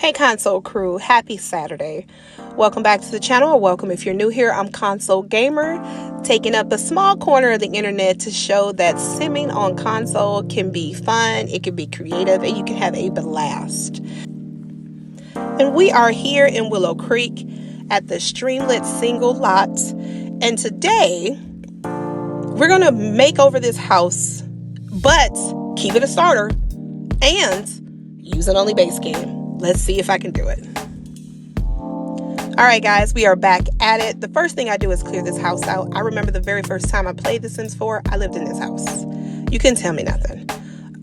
Hey console crew, happy Saturday. Welcome back to the channel, or welcome if you're new here. I'm ConsoleGameHER, taking up a small corner of the internet to show that simming on console can be fun, it can be creative, and you can have a blast. And we are here in Willow Creek at the Streamlet Single lot, and today we're gonna make over this house, but keep it a starter and use an only base game. Let's see if I can do it. Alright guys, we are back at it. The first thing I do is clear this house out. I remember the very first time I played The Sims 4, I lived in this house. You couldn't tell me nothing.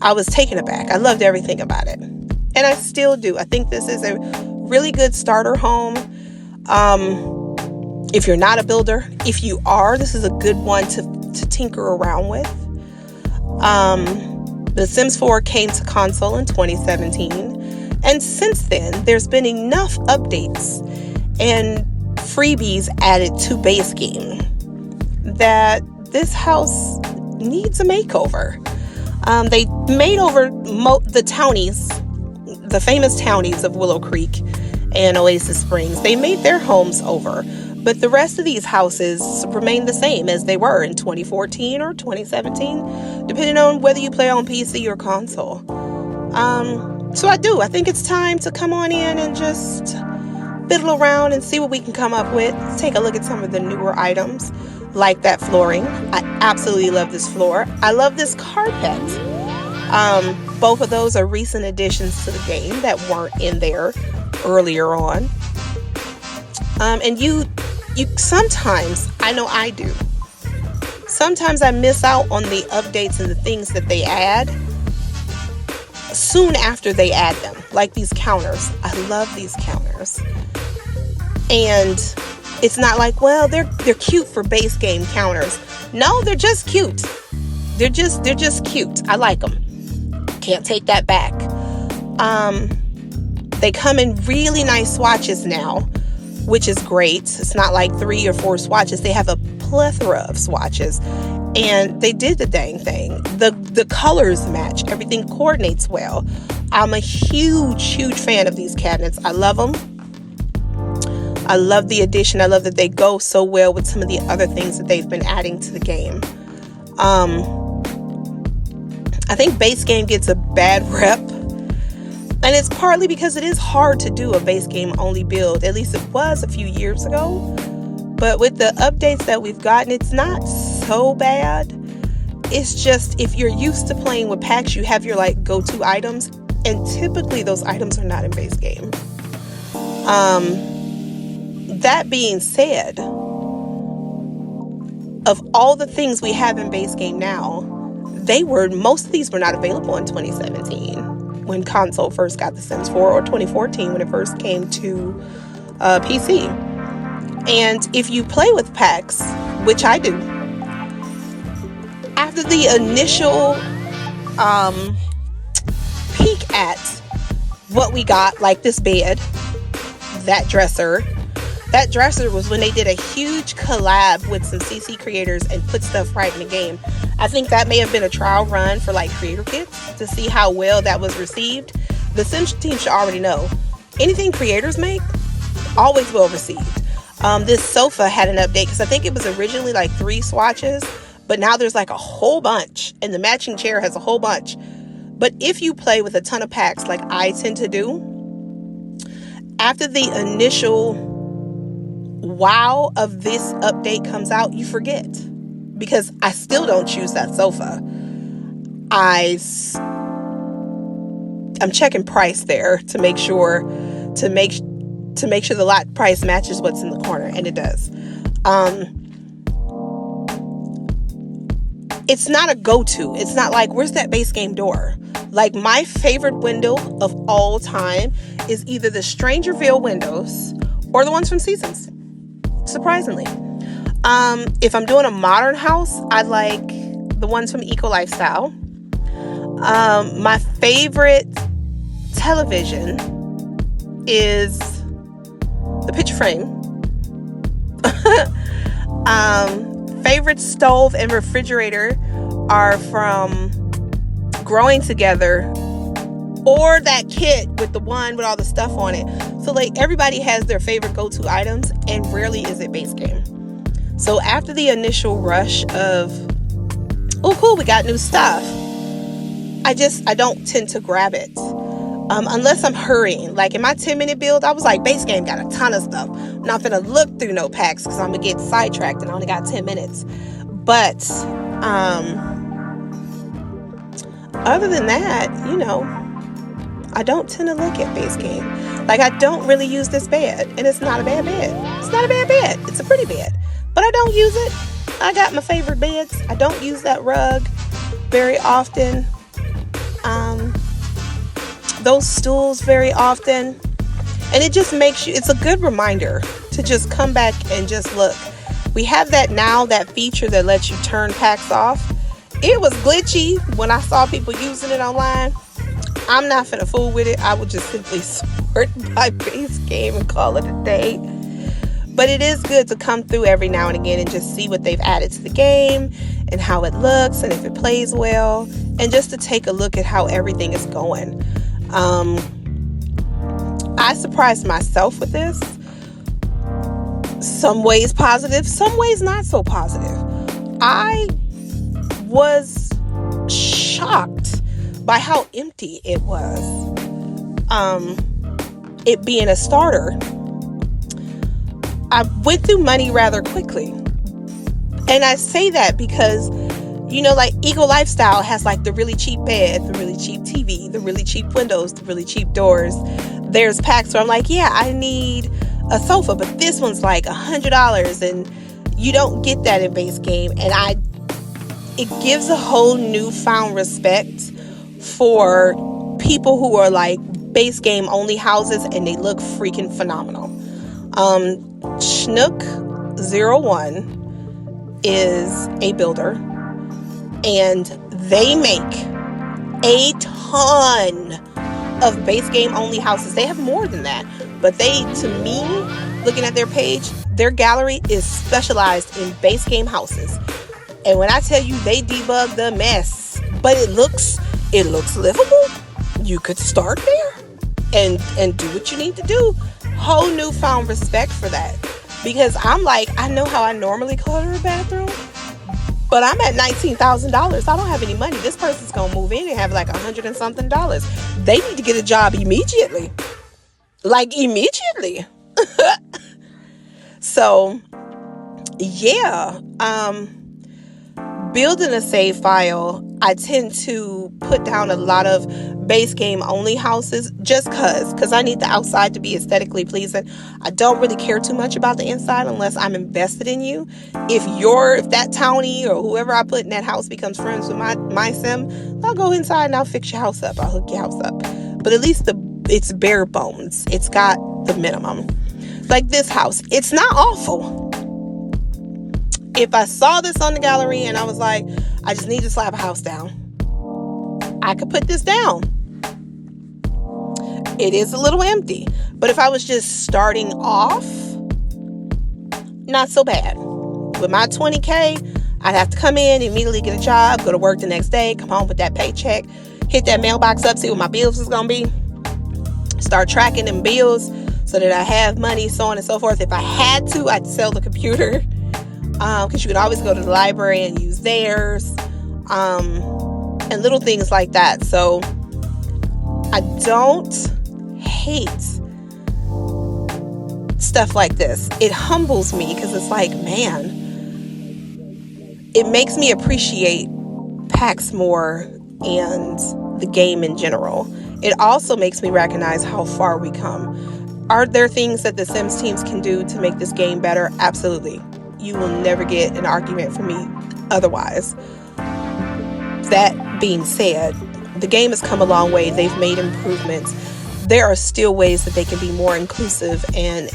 I was taken aback. I loved everything about it. And I still do. I think this is a really good starter home. If you're not a builder, if you are, this is a good one to tinker around with. The Sims 4 came to console in 2017. And since then, there's been enough updates and freebies added to base game that this house needs a makeover. They made over the townies, the famous townies of Willow Creek and Oasis Springs. They made their homes over, but the rest of these houses remain the same as they were in 2014 or 2017, depending on whether you play on PC or console. So I think it's time to come on in and just fiddle around and see what we can come up with. Let's take a look at some of the newer items, like that flooring. I absolutely love this floor. I love this carpet. Both of those are recent additions to the game that weren't in there earlier on. And you sometimes, I know I do, sometimes I miss out on the updates and the things that they add soon after they add them, like these counters. I love these counters. And it's not like, well, they're cute for base game counters. No, they're just cute. They're just cute. I like them. Can't take that back. They come in really nice swatches now, which is great. It's not like 3 or 4 swatches. They have a plethora of swatches. And they did the dang thing. The colors match. Everything coordinates well. I'm a huge fan of these cabinets. I love them. I love the addition. I love that they go so well with some of the other things that they've been adding to the game. I think base game gets a bad rep. And it's partly because it is hard to do a base game only build. At least it was a few years ago. But with the updates that we've gotten, it's not so bad. It's just if you're used to playing with packs, you have your like go-to items, and typically those items are not in base game. That being said, of all the things we have in base game now, most of these were not available in 2017 when console first got The Sims 4, or 2014 when it first came to PC. And if you play with packs, which I do, after the initial peek at what we got, like this bed, that dresser was when they did a huge collab with some CC creators and put stuff right in the game. I think that may have been a trial run for like creator kits to see how well that was received. The Sims team should already know anything creators make, always well received. This sofa had an update because I think it was originally like 3 swatches, but now there's like a whole bunch, and the matching chair has a whole bunch. But if you play with a ton of packs like I tend to do, after the initial wow of this update comes out, you forget, because I still don't choose that sofa. I'm checking price there to make sure the lot price matches what's in the corner, and it does. It's not a go-to. It's not like, where's that base game door? Like, my favorite window of all time is either the Strangerville windows or the ones from Seasons, surprisingly. If I'm doing a modern house, I like the ones from Eco Lifestyle. My favorite television is the picture frame. Favorite stove and refrigerator are from Growing Together or that kit with the one with all the stuff on it. So like everybody has their favorite go-to items, and rarely is it base game. So after the initial rush of, oh cool, we got new stuff, I don't tend to grab it unless I'm hurrying. Like in my 10-minute build, I was like, base game got a ton of stuff. I'm not gonna look through no packs because I'm gonna get sidetracked and I only got 10 minutes. But other than that, you know, I don't tend to look at base game. Like I don't really use this bed, and it's not a bad bed. It's not a bad bed. It's a pretty bed, but I don't use it. I got my favorite beds. I don't use that rug very often. Those stools very often, and it just makes you, it's a good reminder to just come back and just look. We have that now, that feature that lets you turn packs off. It was glitchy when I saw people using it online. I'm not finna fool with it. I would just simply sort by base game and call it a day. But it is good to come through every now and again and just see what they've added to the game and how it looks and if it plays well, and just to take a look at how everything is going. I surprised myself with this. Some ways positive, some ways not so positive. I was shocked by how empty it was. It being a starter, I went through money rather quickly. And I say that because, you know, like Eagle Lifestyle has like the really cheap bed, the really cheap TV, the really cheap windows, the really cheap doors. There's packs where I'm like, yeah, I need a sofa, but this one's like $100, and you don't get that in base game. And it gives a whole newfound respect for people who are like base game only houses, and they look freaking phenomenal. Schnook01 is a builder, and they make a ton of base game only houses. They have more than that, but they, to me, looking at their page, their gallery is specialized in base game houses. And when I tell you they debug the mess, but it looks livable, you could start there and do what you need to do. Whole newfound respect for that, because I'm like, I know how I normally clutter a bathroom, but I'm at $19,000. I don't have any money. This person's gonna move in and have like $100 and something. They need to get a job immediately, like immediately. So yeah, building a save file, I tend to put down a lot of base game only houses just because I need the outside to be aesthetically pleasing. I don't really care too much about the inside unless I'm invested in you. If that townie or whoever I put in that house becomes friends with my sim, I'll go inside and I'll fix your house up. I'll hook your house up. But at least it's bare bones. It's got the minimum. Like this house, it's not awful. If I saw this on the gallery and I was like, I just need to slap a house down, I could put this down. It is a little empty. But if I was just starting off, not so bad. With my $20K, I'd have to come in, immediately get a job, go to work the next day, come home with that paycheck, hit that mailbox up, see what my bills is going to be, start tracking them bills so that I have money, so on and so forth. If I had to, I'd sell the computer. Because you can always go to the library and use theirs, and little things like that. So I don't hate stuff like this. It humbles me because it's like, man, it makes me appreciate packs more and the game in general. It also makes me recognize how far we come. Are there things that the Sims teams can do to make this game better? Absolutely. You will never get an argument from me otherwise. That being said, the game has come a long way. They've made improvements. There are still ways that they can be more inclusive and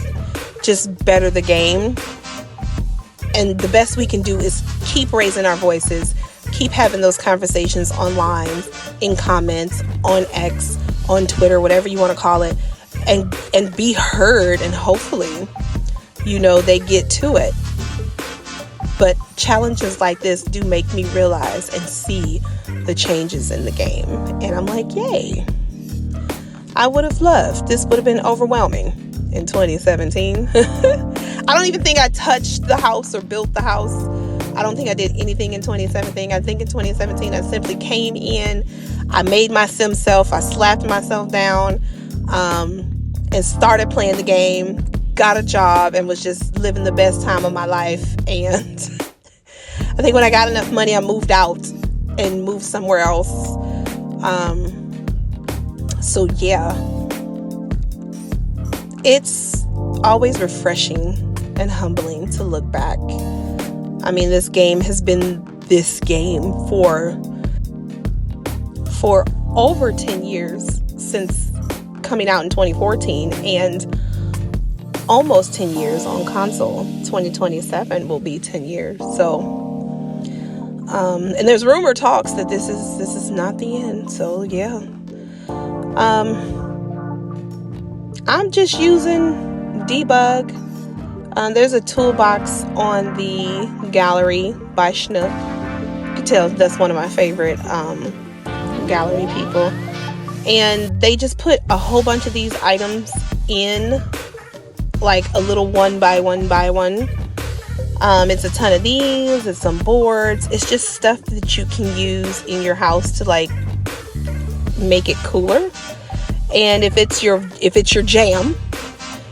just better the game. And the best we can do is keep raising our voices, keep having those conversations online, in comments, on X, on Twitter, whatever you want to call it, and be heard, and hopefully, they get to it. But challenges like this do make me realize and see the changes in the game. And I'm like, yay. I would have loved. This would have been overwhelming in 2017. I don't even think I touched the house or built the house. I don't think I did anything in 2017. I think in 2017 I simply came in, I made my sim self, I slapped myself down, and started playing the game, got a job, and was just living the best time of my life. And I think when I got enough money, I moved out and moved somewhere else. So yeah, it's always refreshing and humbling to look back. I mean, this game has been this game for over 10 years, since coming out in 2014, and almost 10 years on console. 2027 will be 10 years. So and there's rumor talks that this is not the end. So yeah, I'm just using debug. There's a toolbox on the gallery by Schnook. You can tell that's one of my favorite gallery people. And they just put a whole bunch of these items in like a little one by one by one. It's a ton of these, it's some boards. It's just stuff that you can use in your house to like make it cooler. And if it's your jam,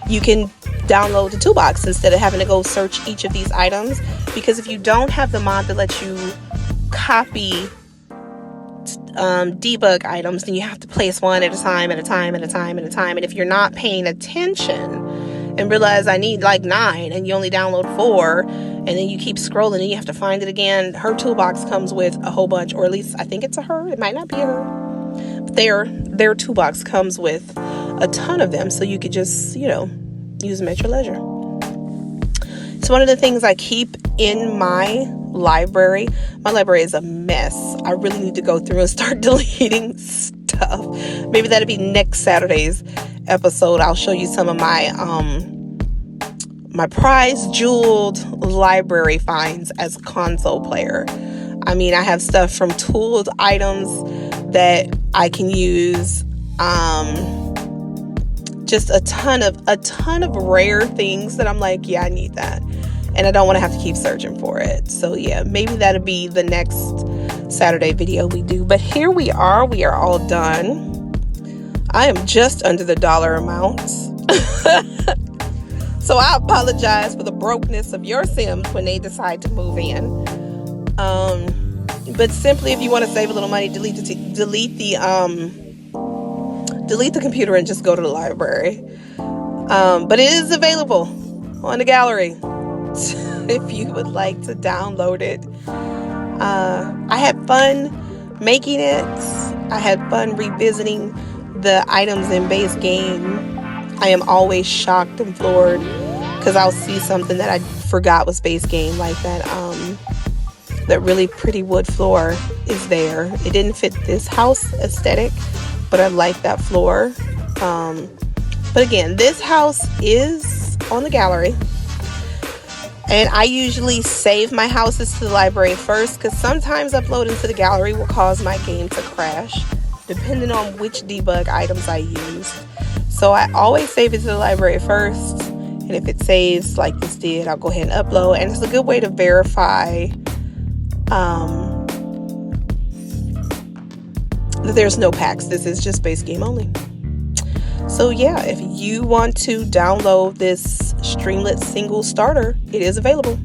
you can download the toolbox instead of having to go search each of these items. Because if you don't have the mod that lets you copy debug items, then you have to place one at a time at a time at a time at a time. And if you're not paying attention and realize I need like 9 and you only download 4, and then you keep scrolling and you have to find it again, her toolbox comes with a whole bunch, or at least I think it's a her, it might not be a her, but their toolbox comes with a ton of them, so you could just, use them at your leisure. It's one of the things I keep in my library. My library is a mess. I really need to go through and start deleting stuff. Maybe that'll be next Saturday's episode. I'll show you some of my my prize jeweled library finds as a console player. I mean, I have stuff from tooled items that I can use, just a ton of rare things that I'm like, yeah, I need that, and I don't want to have to keep searching for it. So yeah, maybe that'll be the next Saturday video we do. But here we are all done. I am just under the dollar amount. So I apologize for the brokenness of your Sims when they decide to move in. But simply, if you want to save a little money, delete the computer and just go to the library. But it is available on the gallery if you would like to download it. I had fun making it. I had fun revisiting the items in base game. I am always shocked and floored because I'll see something that I forgot was base game, like that really pretty wood floor is there. It didn't fit this house aesthetic, but I like that floor. But again, this house is on the gallery, and I usually save my houses to the library first, because sometimes uploading to the gallery will cause my game to crash depending on which debug items I use. So I always save it to the library first, and if it saves like this did, I'll go ahead and upload. And it's a good way to verify that there's no packs. This is just base game only. So yeah, if you want to download this Streamlet Single starter, it is available.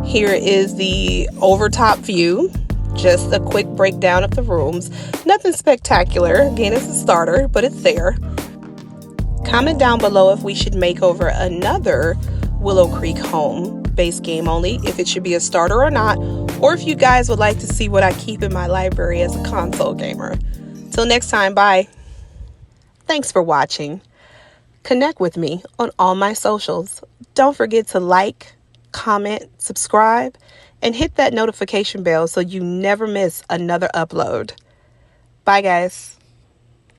Here is the overtop view. Just a quick breakdown of the rooms. Nothing spectacular. Again, it's a starter, but it's there. Comment down below if we should make over another Willow Creek home, base game only, if it should be a starter or not, or if you guys would like to see what I keep in my library as a console gamer. Till next time, bye. Thanks for watching. Connect with me on all my socials. Don't forget to like, comment, subscribe, and hit that notification bell so you never miss another upload. Bye, guys.